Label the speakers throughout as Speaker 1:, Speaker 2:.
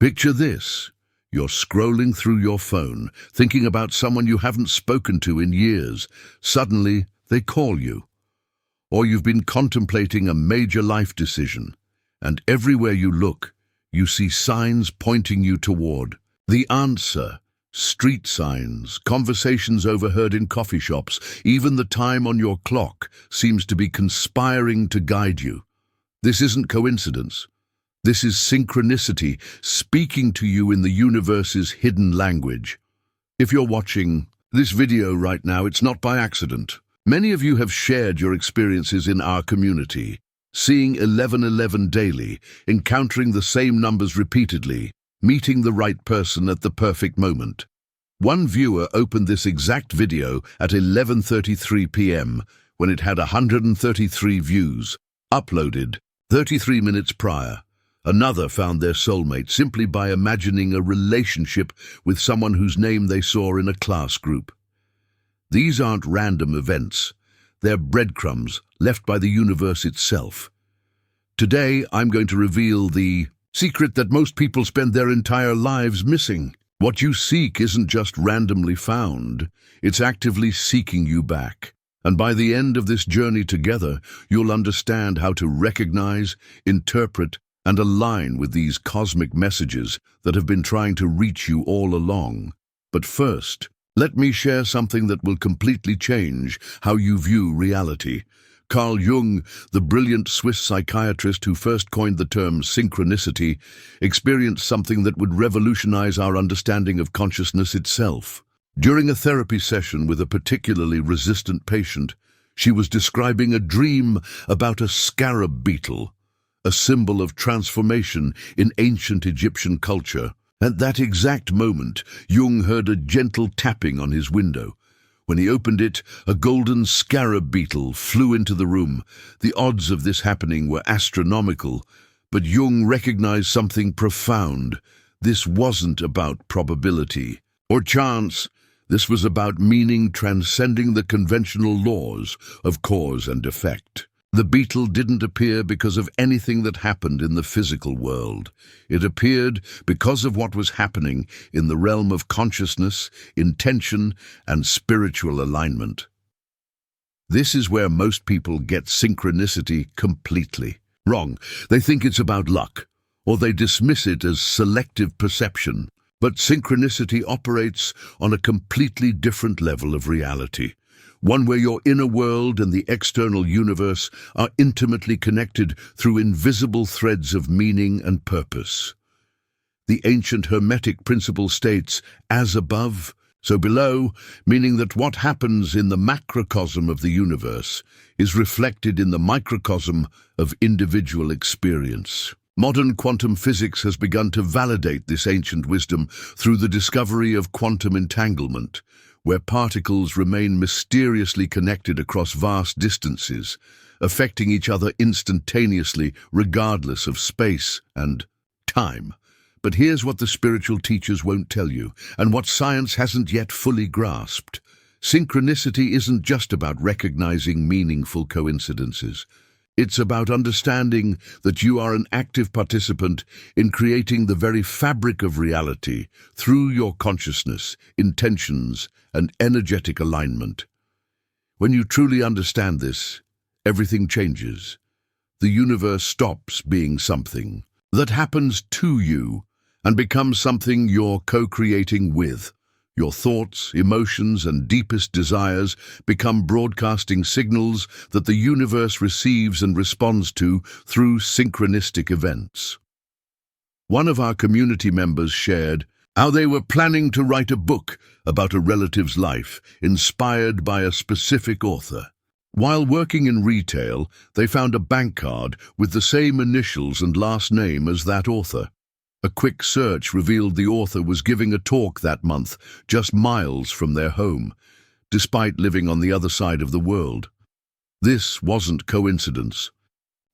Speaker 1: Picture this. You're scrolling through your phone, thinking about someone you haven't spoken to in years. Suddenly, they call you. Or you've been contemplating a major life decision, and everywhere you look, you see signs pointing you toward the answer. Street signs, conversations overheard in coffee shops, even the time on your clock seems to be conspiring to guide you. This isn't coincidence. This is synchronicity speaking to you in the universe's hidden language. If you're watching this video right now, it's not by accident. Many of you have shared your experiences in our community, seeing 1111 daily, encountering the same numbers repeatedly, meeting the right person at the perfect moment. One viewer opened this exact video at 11:33 p.m. when it had 133 views, uploaded 33 minutes prior. Another found their soulmate simply by imagining a relationship with someone whose name they saw in a class group. These aren't random events. They're breadcrumbs left by the universe itself. Today, I'm going to reveal the secret that most people spend their entire lives missing. What you seek isn't just randomly found, it's actively seeking you back. And by the end of this journey together, you'll understand how to recognize, interpret, and align with these cosmic messages that have been trying to reach you all along. But first, let me share something that will completely change how you view reality. Carl Jung, the brilliant Swiss psychiatrist who first coined the term synchronicity, experienced something that would revolutionize our understanding of consciousness itself. During a therapy session with a particularly resistant patient, she was describing a dream about a scarab beetle, a symbol of transformation in ancient Egyptian culture. At that exact moment, Jung heard a gentle tapping on his window. When he opened it, a golden scarab beetle flew into the room. The odds of this happening were astronomical, but Jung recognized something profound. This wasn't about probability or chance. This was about meaning transcending the conventional laws of cause and effect. The beetle didn't appear because of anything that happened in the physical world. It appeared because of what was happening in the realm of consciousness, intention, and spiritual alignment. This is where most people get synchronicity completely wrong. They think it's about luck, or they dismiss it as selective perception. But synchronicity operates on a completely different level of reality. One where your inner world and the external universe are intimately connected through invisible threads of meaning and purpose. The ancient Hermetic principle states, as above, so below, meaning that what happens in the macrocosm of the universe is reflected in the microcosm of individual experience. Modern quantum physics has begun to validate this ancient wisdom through the discovery of quantum entanglement, where particles remain mysteriously connected across vast distances, affecting each other instantaneously regardless of space and time. But here's what the spiritual teachers won't tell you, and what science hasn't yet fully grasped. Synchronicity isn't just about recognizing meaningful coincidences. It's about understanding that you are an active participant in creating the very fabric of reality through your consciousness, intentions, and energetic alignment. When you truly understand this, everything changes. The universe stops being something that happens to you and becomes something you're co-creating with. Your thoughts, emotions, and deepest desires become broadcasting signals that the universe receives and responds to through synchronistic events. One of our community members shared how they were planning to write a book about a relative's life, inspired by a specific author. While working in retail, they found a bank card with the same initials and last name as that author. A quick search revealed the author was giving a talk that month, just miles from their home, despite living on the other side of the world. This wasn't coincidence.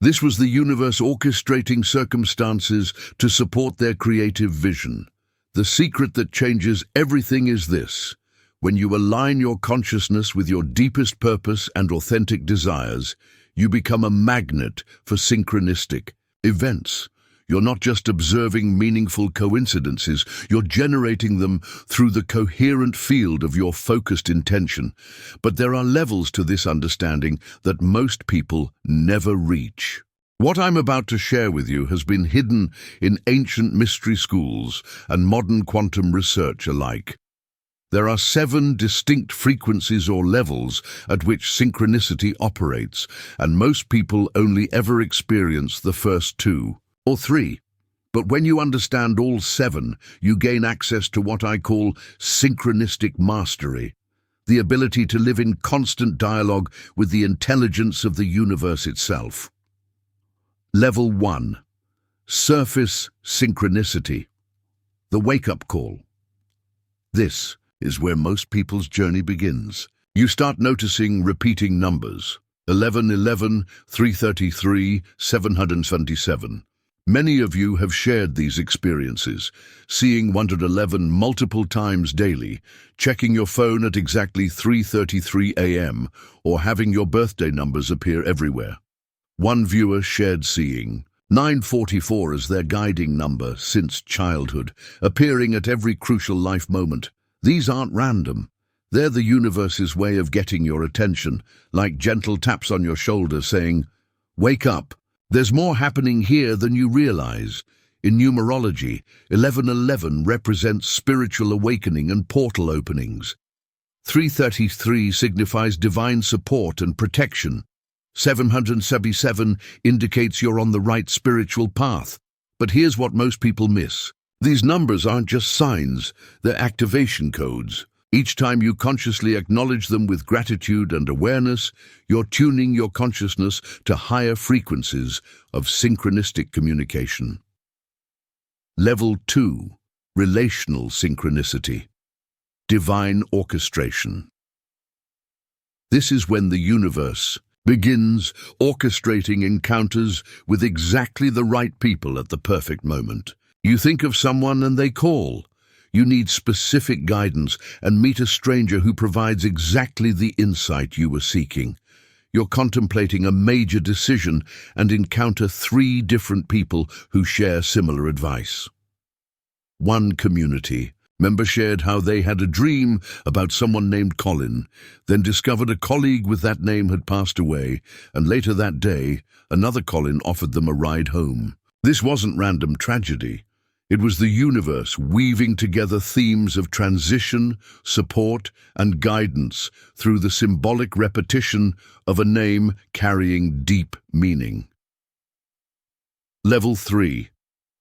Speaker 1: This was the universe orchestrating circumstances to support their creative vision. The secret that changes everything is this: when you align your consciousness with your deepest purpose and authentic desires, you become a magnet for synchronistic events. You're not just observing meaningful coincidences, you're generating them through the coherent field of your focused intention. But there are levels to this understanding that most people never reach. What I'm about to share with you has been hidden in ancient mystery schools and modern quantum research alike. There are 7 distinct frequencies or levels at which synchronicity operates, and most people only ever experience the first 2 or 3. But when you understand all 7, you gain access to what I call synchronistic mastery, the ability to live in constant dialogue with the intelligence of the universe itself. Level 1. Surface synchronicity. The wake-up call. This is where most people's journey begins. You start noticing repeating numbers. 1111, 333, 777. Many of you have shared these experiences, seeing 111 multiple times daily, checking your phone at exactly 3:33 a.m., or having your birthday numbers appear everywhere. One viewer shared seeing 944 as their guiding number since childhood, appearing at every crucial life moment. These aren't random. They're the universe's way of getting your attention, like gentle taps on your shoulder saying, "Wake up. There's more happening here than you realize." In numerology, 1111 represents spiritual awakening and portal openings. 333 signifies divine support and protection. 777 indicates you're on the right spiritual path. But here's what most people miss. These numbers aren't just signs, they're activation codes. Each time you consciously acknowledge them with gratitude and awareness, you're tuning your consciousness to higher frequencies of synchronistic communication. Level 2. Relational synchronicity. Divine orchestration. This is when the universe begins orchestrating encounters with exactly the right people at the perfect moment. You think of someone and they call. You need specific guidance and meet a stranger who provides exactly the insight you were seeking. You're contemplating a major decision and encounter 3 different people who share similar advice. One community member shared how they had a dream about someone named Colin, then discovered a colleague with that name had passed away, and later that day, another Colin offered them a ride home. This wasn't random tragedy. It was the universe weaving together themes of transition, support, and guidance through the symbolic repetition of a name carrying deep meaning. Level 3.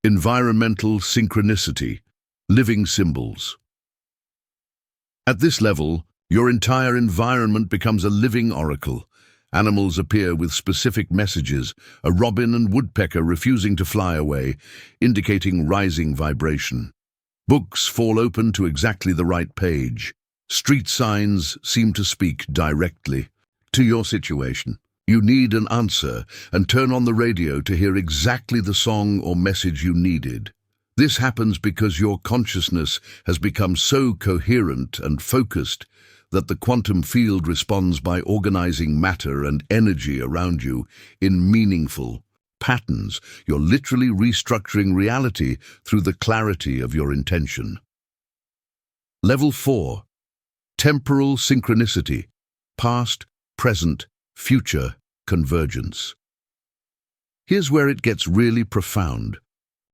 Speaker 1: Environmental synchronicity. Living symbols. At this level, your entire environment becomes a living oracle. Animals appear with specific messages, a robin and woodpecker refusing to fly away, indicating rising vibration. Books fall open to exactly the right page. Street signs seem to speak directly to your situation. You need an answer and turn on the radio to hear exactly the song or message you needed. This happens because your consciousness has become so coherent and focused that the quantum field responds by organizing matter and energy around you in meaningful patterns. You're literally restructuring reality through the clarity of your intention. Level 4. Temporal synchronicity. Past, present, future convergence. Here's where it gets really profound.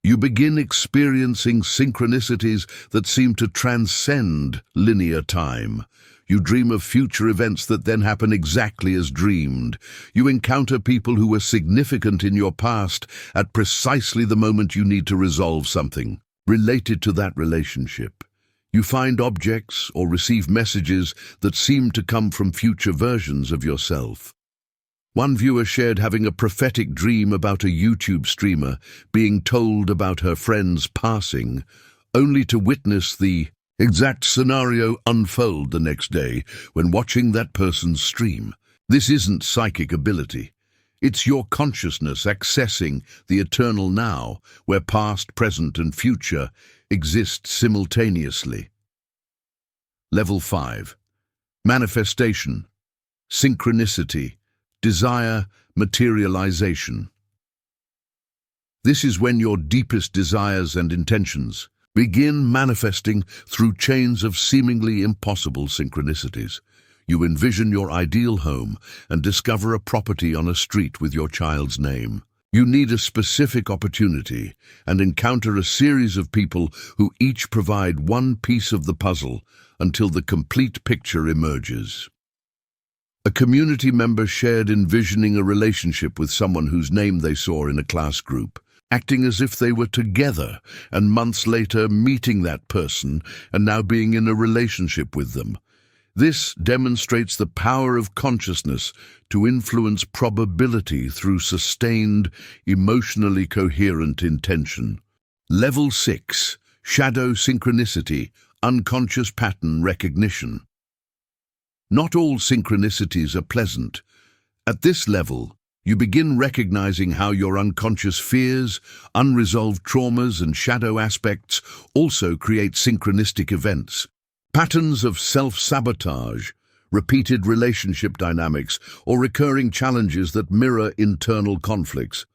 Speaker 1: You begin experiencing synchronicities that seem to transcend linear time. You dream of future events that then happen exactly as dreamed. You encounter people who were significant in your past at precisely the moment you need to resolve something related to that relationship. You find objects or receive messages that seem to come from future versions of yourself. One viewer shared having a prophetic dream about a YouTube streamer being told about her friend's passing, only to witness the exact scenario unfold the next day when watching that person's stream. This isn't psychic ability. It's your consciousness accessing the eternal now, where past, present, and future exist simultaneously. Level 5. Manifestation, synchronicity, desire, materialization. This is when your deepest desires and intentions begin manifesting through chains of seemingly impossible synchronicities. You envision your ideal home and discover a property on a street with your child's name. You need a specific opportunity and encounter a series of people who each provide one piece of the puzzle until the complete picture emerges. A community member shared envisioning a relationship with someone whose name they saw in a class group, acting as if they were together, and months later meeting that person and now being in a relationship with them. This demonstrates the power of consciousness to influence probability through sustained, emotionally coherent intention. Level 6. Shadow Synchronicity, Unconscious Pattern Recognition. Not all synchronicities are pleasant. At this level, you begin recognizing how your unconscious fears, unresolved traumas, and shadow aspects also create synchronistic events. Patterns of self-sabotage, repeated relationship dynamics, or recurring challenges that mirror internal conflicts.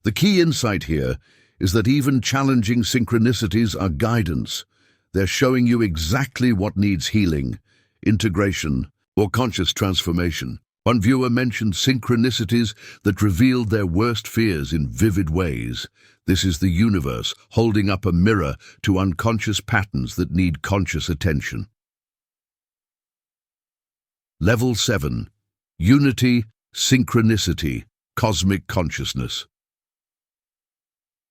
Speaker 1: The key insight here is that even challenging synchronicities are guidance. They're showing you exactly what needs healing, integration, or conscious transformation. One viewer mentioned synchronicities that revealed their worst fears in vivid ways. This is the universe holding up a mirror to unconscious patterns that need conscious attention. Level 7. Unity, Synchronicity, Cosmic Consciousness.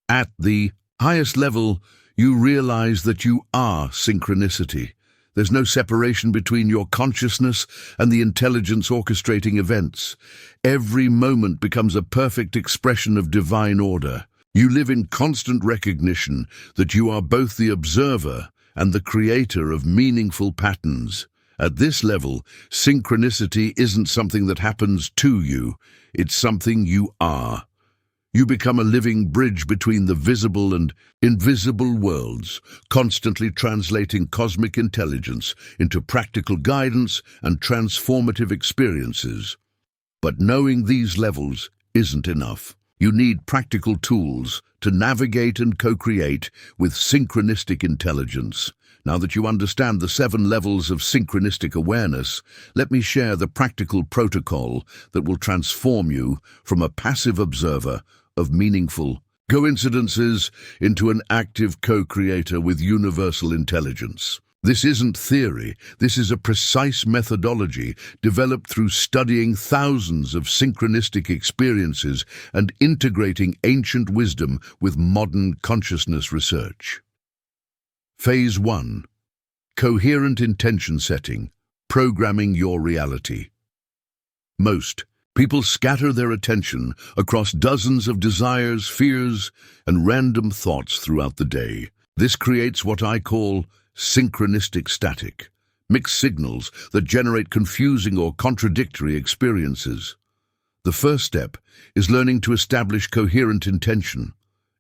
Speaker 1: At the highest level, you realize that you are synchronicity. There's no separation between your consciousness and the intelligence orchestrating events. Every moment becomes a perfect expression of divine order. You live in constant recognition that you are both the observer and the creator of meaningful patterns. At this level, synchronicity isn't something that happens to you, it's something you are. You become a living bridge between the visible and invisible worlds, constantly translating cosmic intelligence into practical guidance and transformative experiences. But knowing these levels isn't enough. You need practical tools to navigate and co-create with synchronistic intelligence. Now that you understand the 7 levels of synchronistic awareness, let me share the practical protocol that will transform you from a passive observer of meaningful coincidences into an active co-creator with universal intelligence. This isn't theory, this is a precise methodology developed through studying thousands of synchronistic experiences and integrating ancient wisdom with modern consciousness research. Phase 1. Coherent intention setting, programming your reality. Most people scatter their attention across dozens of desires, fears, and random thoughts throughout the day. This creates what I call synchronistic static, mixed signals that generate confusing or contradictory experiences. The first step is learning to establish coherent intention.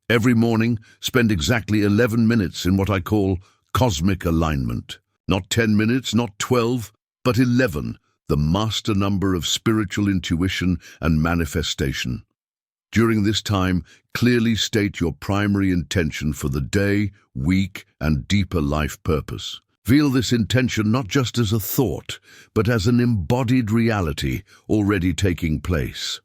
Speaker 1: Every morning, spend exactly 11 minutes in what I call cosmic alignment. Not 10 minutes, not 12, but 11, the master number of spiritual intuition and manifestation. During this time, clearly state your primary intention for the day, week, and deeper life purpose. Feel this intention not just as a thought, but as an embodied reality already taking place.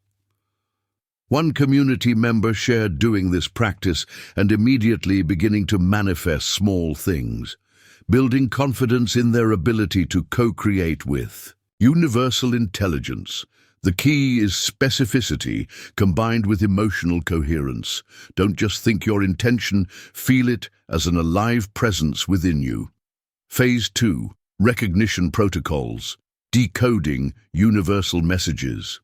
Speaker 1: One community member shared doing this practice and immediately beginning to manifest small things, building confidence in their ability to co-create with universal intelligence. The key is specificity combined with emotional coherence. Don't just think your intention, feel it as an alive presence within you. Phase 2. Recognition protocols. Decoding universal messages.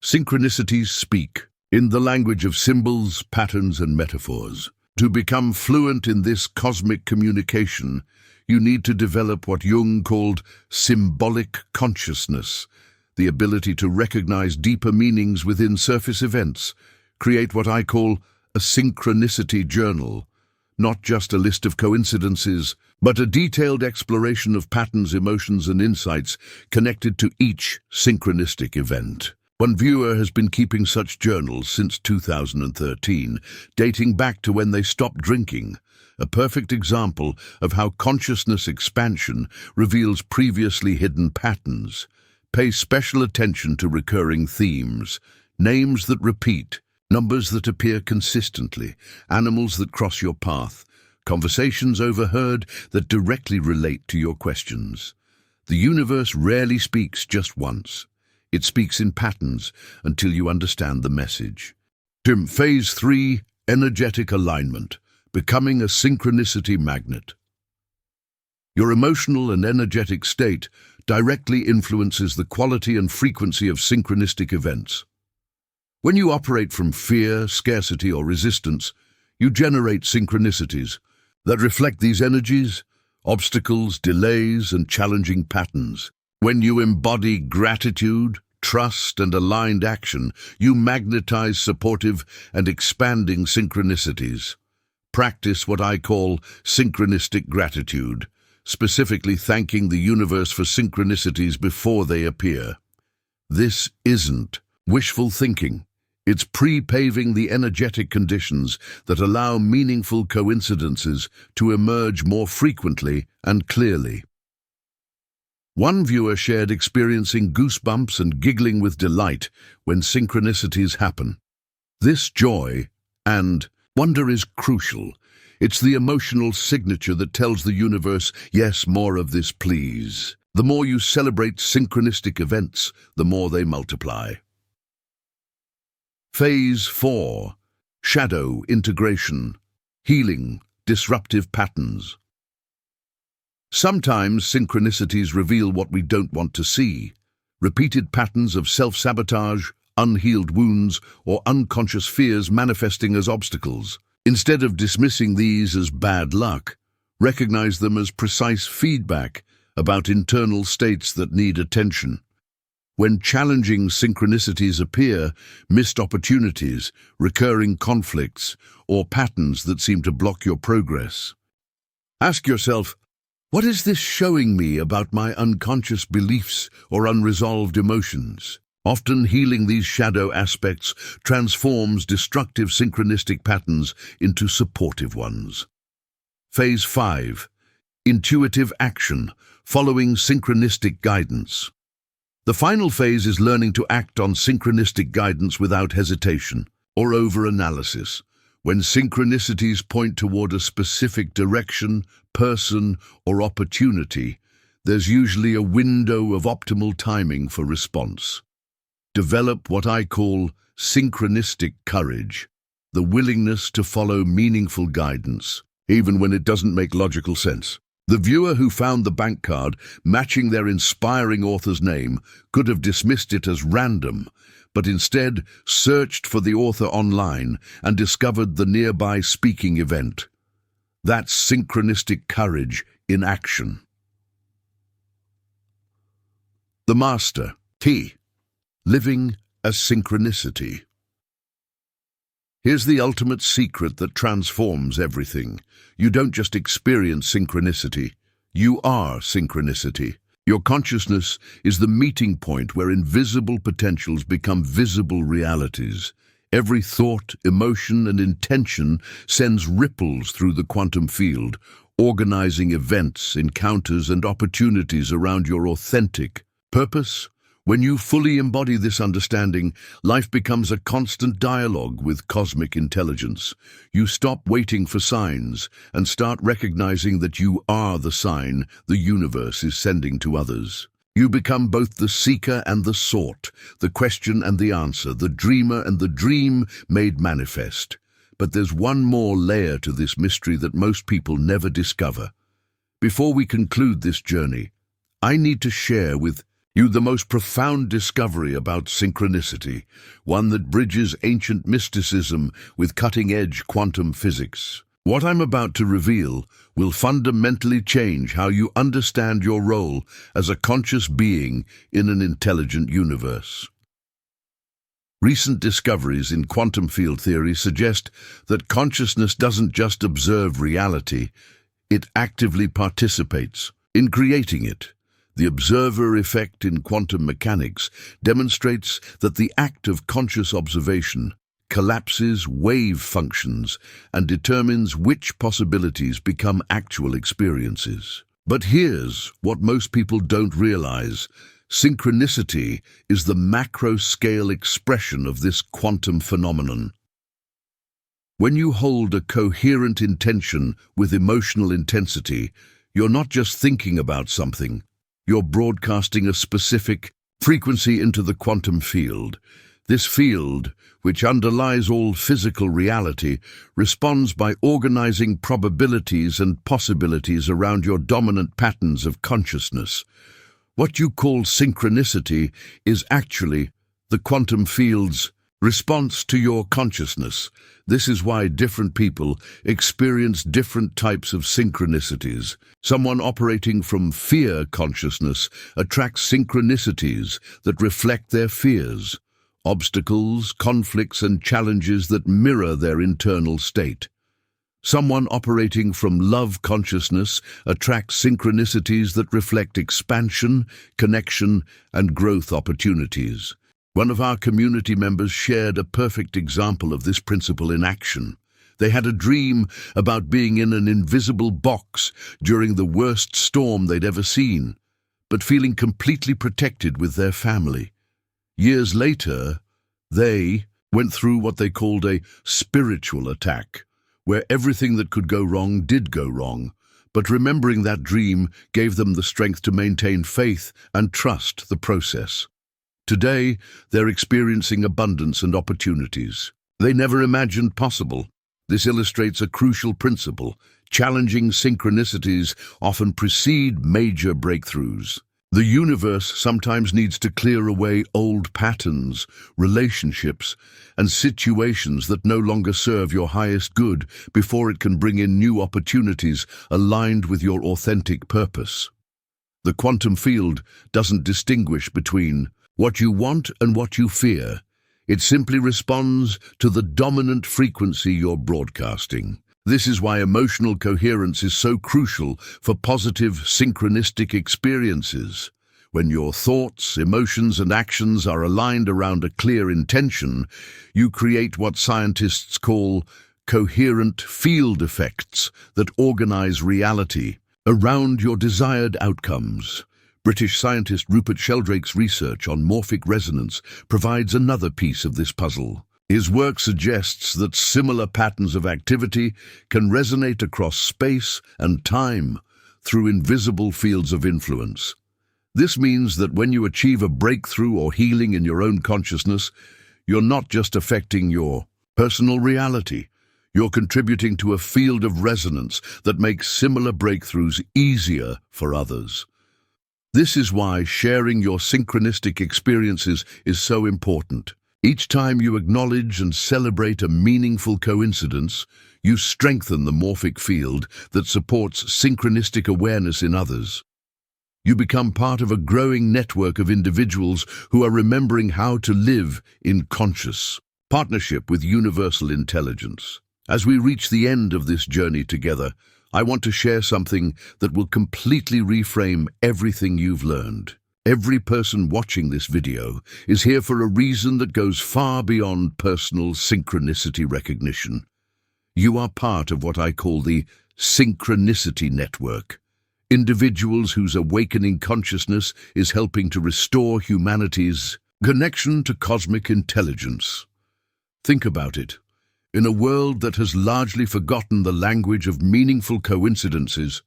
Speaker 1: Synchronicities speak in the language of symbols, patterns, and metaphors. To become fluent in this cosmic communication, you need to develop what Jung called symbolic consciousness, the ability to recognize deeper meanings within surface events, create what I call a synchronicity journal, not just a list of coincidences, but a detailed exploration of patterns, emotions, and insights connected to each synchronistic event. One viewer has been keeping such journals since 2013, dating back to when they stopped drinking, a perfect example of how consciousness expansion reveals previously hidden patterns. Pay special attention to recurring themes, names that repeat, numbers that appear consistently, animals that cross your path, conversations overheard that directly relate to your questions. The universe rarely speaks just once. It speaks in patterns until you understand the message. Phase 3, Energetic Alignment, Becoming a Synchronicity Magnet. Your emotional and energetic state directly influences the quality and frequency of synchronistic events. When you operate from fear, scarcity, or resistance, you generate synchronicities that reflect these energies, obstacles, delays, and challenging patterns. When you embody gratitude, trust, and aligned action, you magnetize supportive and expanding synchronicities. Practice what I call synchronistic gratitude, specifically thanking the universe for synchronicities before they appear. This isn't wishful thinking. It's pre-paving the energetic conditions that allow meaningful coincidences to emerge more frequently and clearly. One viewer shared experiencing goosebumps and giggling with delight when synchronicities happen. This joy and wonder is crucial. It's the emotional signature that tells the universe, yes, more of this, please. The more you celebrate synchronistic events, the more they multiply. Phase 4, Shadow Integration, Healing Disruptive Patterns. Sometimes synchronicities reveal what we don't want to see. Repeated patterns of self-sabotage, unhealed wounds, or unconscious fears manifesting as obstacles. Instead of dismissing these as bad luck, recognize them as precise feedback about internal states that need attention. When challenging synchronicities appear, missed opportunities, recurring conflicts, or patterns that seem to block your progress, ask yourself, what is this showing me about my unconscious beliefs or unresolved emotions? Often healing these shadow aspects transforms destructive synchronistic patterns into supportive ones. Phase 5, Intuitive Action, Following Synchronistic Guidance. The final phase is learning to act on synchronistic guidance without hesitation or over-analysis. When synchronicities point toward a specific direction, person, or opportunity, there's usually a window of optimal timing for response. Develop what I call synchronistic courage, the willingness to follow meaningful guidance, even when it doesn't make logical sense. The viewer who found the bank card matching their inspiring author's name could have dismissed it as random, but instead searched for the author online and discovered the nearby speaking event. That's synchronistic courage in action. The Master, T. Living a Synchronicity. Here's the ultimate secret that transforms everything. You don't just experience synchronicity, you are synchronicity. Your consciousness is the meeting point where invisible potentials become visible realities. Every thought, emotion, and intention sends ripples through the quantum field, organizing events, encounters, and opportunities around your authentic purpose. When you fully embody this understanding, life becomes a constant dialogue with cosmic intelligence. You stop waiting for signs and start recognizing that you are the sign the universe is sending to others. You become both the seeker and the sought, the question and the answer, the dreamer and the dream made manifest. But there's one more layer to this mystery that most people never discover. Before we conclude this journey, I need to share with you the most profound discovery about synchronicity, one that bridges ancient mysticism with cutting-edge quantum physics. What I'm about to reveal will fundamentally change how you understand your role as a conscious being in an intelligent universe. Recent discoveries in quantum field theory suggest that consciousness doesn't just observe reality, it actively participates in creating it. The observer effect in quantum mechanics demonstrates that the act of conscious observation collapses wave functions and determines which possibilities become actual experiences. But here's what most people don't realize. Synchronicity is the macro-scale expression of this quantum phenomenon. When you hold a coherent intention with emotional intensity, you're not just thinking about something, you're broadcasting a specific frequency into the quantum field. This field, which underlies all physical reality, responds by organizing probabilities and possibilities around your dominant patterns of consciousness. What you call synchronicity is actually the quantum field's response to your consciousness. This is why different people experience different types of synchronicities. Someone operating from fear consciousness attracts synchronicities that reflect their fears, obstacles, conflicts, and challenges that mirror their internal state. Someone operating from love consciousness attracts synchronicities that reflect expansion, connection, and growth opportunities. One of our community members shared a perfect example of this principle in action. They had a dream about being in an invisible box during the worst storm they'd ever seen, but feeling completely protected with their family. Years later, they went through what they called a spiritual attack, where everything that could go wrong did go wrong, but remembering that dream gave them the strength to maintain faith and trust the process. Today, they're experiencing abundance and opportunities they never imagined possible. This illustrates a crucial principle. Challenging synchronicities often precede major breakthroughs. The universe sometimes needs to clear away old patterns, relationships, and situations that no longer serve your highest good before it can bring in new opportunities aligned with your authentic purpose. The quantum field doesn't distinguish between what you want and what you fear. It simply responds to the dominant frequency you're broadcasting. This is why emotional coherence is so crucial for positive synchronistic experiences. When your thoughts, emotions, and actions are aligned around a clear intention, you create what scientists call coherent field effects that organize reality around your desired outcomes. British scientist Rupert Sheldrake's research on morphic resonance provides another piece of this puzzle. His work suggests that similar patterns of activity can resonate across space and time through invisible fields of influence. This means that when you achieve a breakthrough or healing in your own consciousness, you're not just affecting your personal reality. You're contributing to a field of resonance that makes similar breakthroughs easier for others. This is why sharing your synchronistic experiences is so important. Each time you acknowledge and celebrate a meaningful coincidence, you strengthen the morphic field that supports synchronistic awareness in others. You become part of a growing network of individuals who are remembering how to live in conscious partnership with universal intelligence. As we reach the end of this journey together, I want to share something that will completely reframe everything you've learned. Every person watching this video is here for a reason that goes far beyond personal synchronicity recognition. You are part of what I call the Synchronicity Network. Individuals whose awakening consciousness is helping to restore humanity's connection to cosmic intelligence. Think about it. In a world that has largely forgotten the language of meaningful coincidences,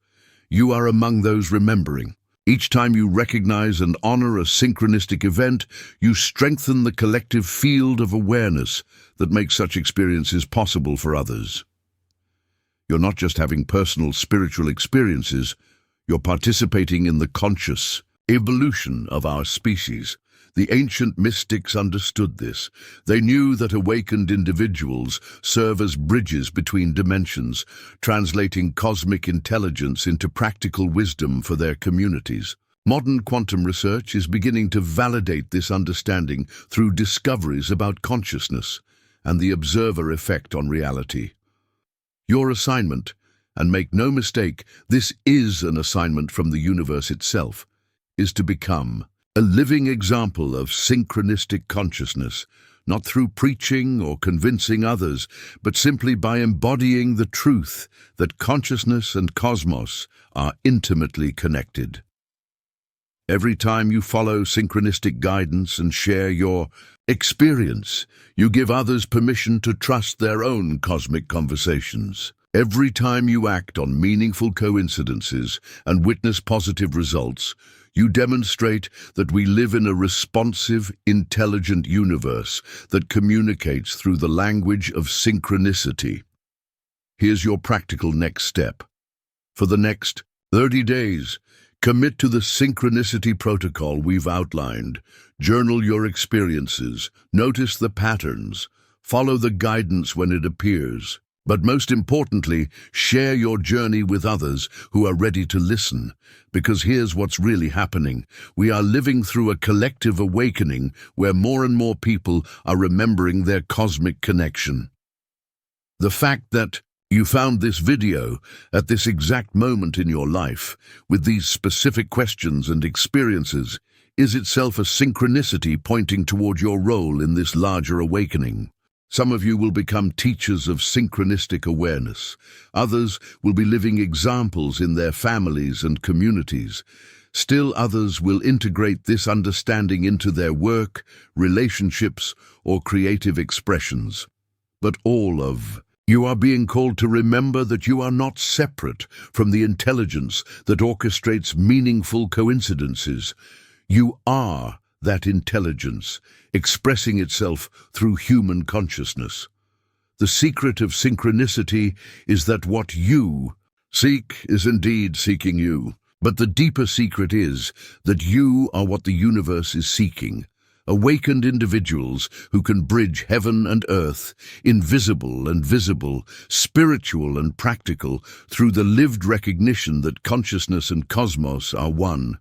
Speaker 1: you are among those remembering. Each time you recognize and honor a synchronistic event, you strengthen the collective field of awareness that makes such experiences possible for others. You're not just having personal spiritual experiences, you're participating in the conscious evolution of our species. The ancient mystics understood this. They knew that awakened individuals serve as bridges between dimensions, translating cosmic intelligence into practical wisdom for their communities. Modern quantum research is beginning to validate this understanding through discoveries about consciousness and the observer effect on reality. Your assignment, and make no mistake, this is an assignment from the universe itself, is to become a living example of synchronistic consciousness, not through preaching or convincing others, but simply by embodying the truth that consciousness and cosmos are intimately connected. Every time you follow synchronistic guidance and share your experience, you give others permission to trust their own cosmic conversations. Every time you act on meaningful coincidences and witness positive results, you demonstrate that we live in a responsive, intelligent universe that communicates through the language of synchronicity. Here's your practical next step. For the next 30 days, commit to the Synchronicity Protocol we've outlined. Journal your experiences, notice the patterns, follow the guidance when it appears. But most importantly, share your journey with others who are ready to listen. Because here's what's really happening. We are living through a collective awakening where more and more people are remembering their cosmic connection. The fact that you found this video at this exact moment in your life, with these specific questions and experiences, is itself a synchronicity pointing toward your role in this larger awakening. Some of you will become teachers of synchronistic awareness. Others will be living examples in their families and communities. Still others will integrate this understanding into their work, relationships, or creative expressions. But all of you are being called to remember that you are not separate from the intelligence that orchestrates meaningful coincidences. You are that intelligence, expressing itself through human consciousness. The secret of synchronicity is that what you seek is indeed seeking you. But the deeper secret is that you are what the universe is seeking. Awakened individuals who can bridge heaven and earth, invisible and visible, spiritual and practical, through the lived recognition that consciousness and cosmos are one.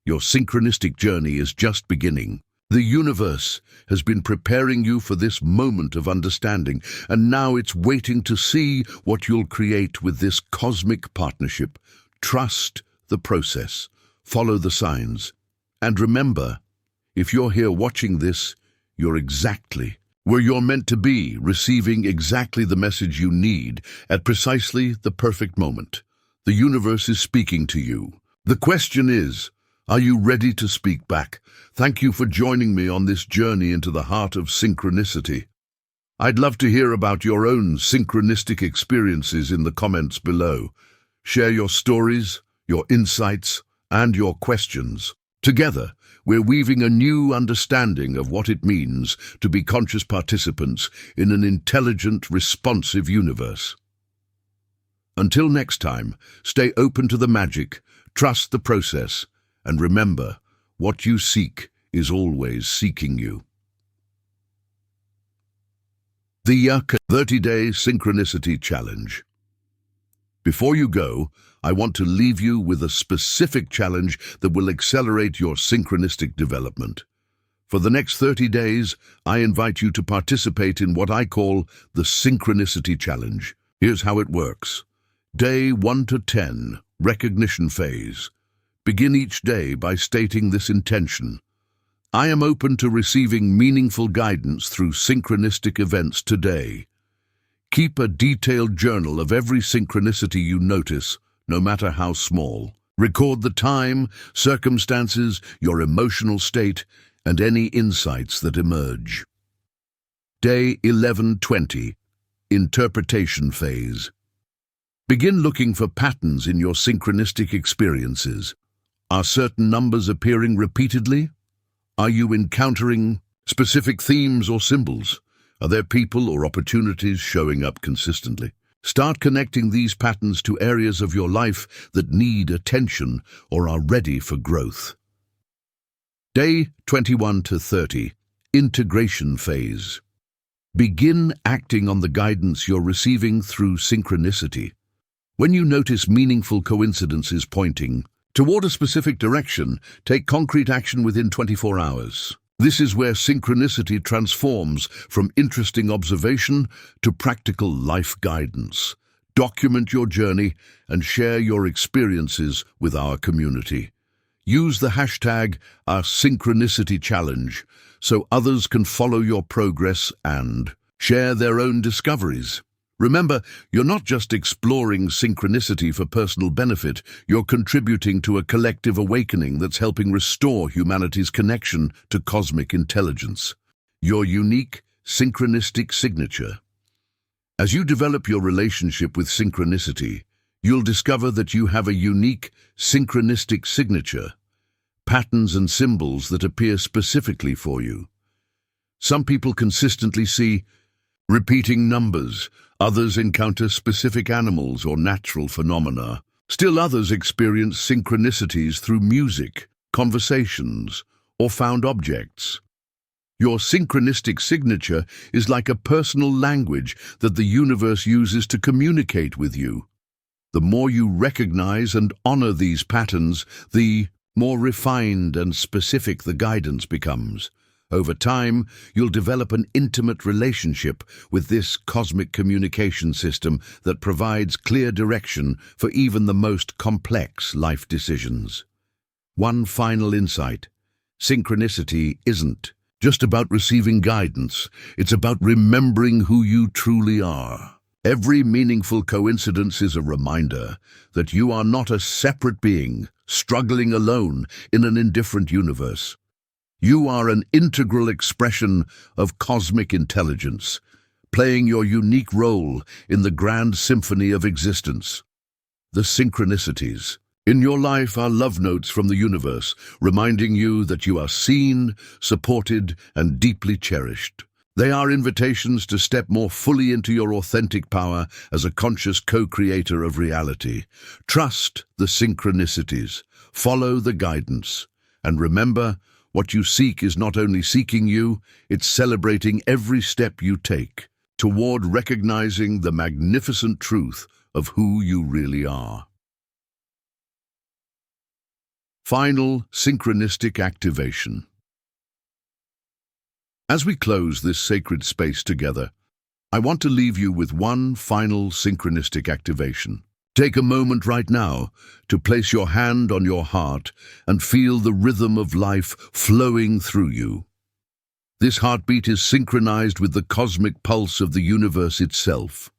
Speaker 1: Your synchronistic journey is just beginning. The universe has been preparing you for this moment of understanding, and now it's waiting to see what you'll create with this cosmic partnership. Trust the process. Follow the signs. And remember, if you're here watching this, you're exactly where you're meant to be, receiving exactly the message you need at precisely the perfect moment. The universe is speaking to you. The question is, are you ready to speak back? Thank you for joining me on this journey into the heart of synchronicity. I'd love to hear about your own synchronistic experiences in the comments below. Share your stories, your insights, and your questions. Together, we're weaving a new understanding of what it means to be conscious participants in an intelligent, responsive universe. Until next time, stay open to the magic, trust the process, and remember, what you seek is always seeking you. The 30-Day Synchronicity Challenge. Before you go, I want to leave you with a specific challenge that will accelerate your synchronistic development. For the next 30 days, I invite you to participate in what I call the Synchronicity Challenge. Here's how it works. Day 1 to 10, recognition phase. Begin each day by stating this intention. I am open to receiving meaningful guidance through synchronistic events today. Keep a detailed journal of every synchronicity you notice, no matter how small. Record the time, circumstances, your emotional state, and any insights that emerge. Day 11-20, interpretation phase. Begin looking for patterns in your synchronistic experiences. Are certain numbers appearing repeatedly? Are you encountering specific themes or symbols? Are there people or opportunities showing up consistently? Start connecting these patterns to areas of your life that need attention or are ready for growth. Day 21-30, integration phase. Begin acting on the guidance you're receiving through synchronicity. When you notice meaningful coincidences pointing toward a specific direction, take concrete action within 24 hours. This is where synchronicity transforms from interesting observation to practical life guidance. Document your journey and share your experiences with our community. Use the hashtag #SynchronicityChallenge so others can follow your progress and share their own discoveries. Remember, you're not just exploring synchronicity for personal benefit, you're contributing to a collective awakening that's helping restore humanity's connection to cosmic intelligence. Your unique synchronistic signature. As you develop your relationship with synchronicity, you'll discover that you have a unique synchronistic signature, patterns and symbols that appear specifically for you. Some people consistently see repeating numbers, others encounter specific animals or natural phenomena. Still others experience synchronicities through music, conversations, or found objects. Your synchronistic signature is like a personal language that the universe uses to communicate with you. The more you recognize and honor these patterns, the more refined and specific the guidance becomes. Over time, you'll develop an intimate relationship with this cosmic communication system that provides clear direction for even the most complex life decisions. One final insight: synchronicity isn't just about receiving guidance, it's about remembering who you truly are. Every meaningful coincidence is a reminder that you are not a separate being, struggling alone in an indifferent universe. You are an integral expression of cosmic intelligence, playing your unique role in the grand symphony of existence. The synchronicities in your life are love notes from the universe, reminding you that you are seen, supported, and deeply cherished. They are invitations to step more fully into your authentic power as a conscious co-creator of reality. Trust the synchronicities, follow the guidance, and remember, what you seek is not only seeking you, it's celebrating every step you take toward recognizing the magnificent truth of who you really are. Final synchronistic activation. As we close this sacred space together, I want to leave you with one final synchronistic activation. Take a moment right now to place your hand on your heart and feel the rhythm of life flowing through you. This heartbeat is synchronized with the cosmic pulse of the universe itself,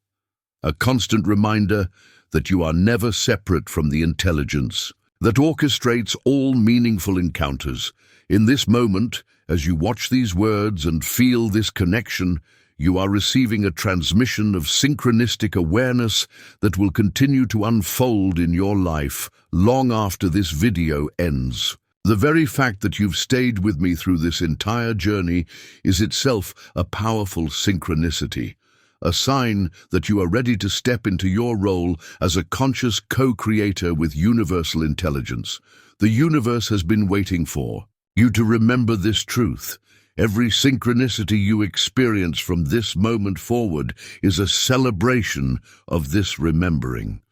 Speaker 1: a constant reminder that you are never separate from the intelligence that orchestrates all meaningful encounters. In this moment, as you watch these words and feel this connection, you are receiving a transmission of synchronistic awareness that will continue to unfold in your life long after this video ends. The very fact that you've stayed with me through this entire journey is itself a powerful synchronicity, a sign that you are ready to step into your role as a conscious co-creator with universal intelligence. The universe has been waiting for you to remember this truth. Every synchronicity you experience from this moment forward is a celebration of this remembering.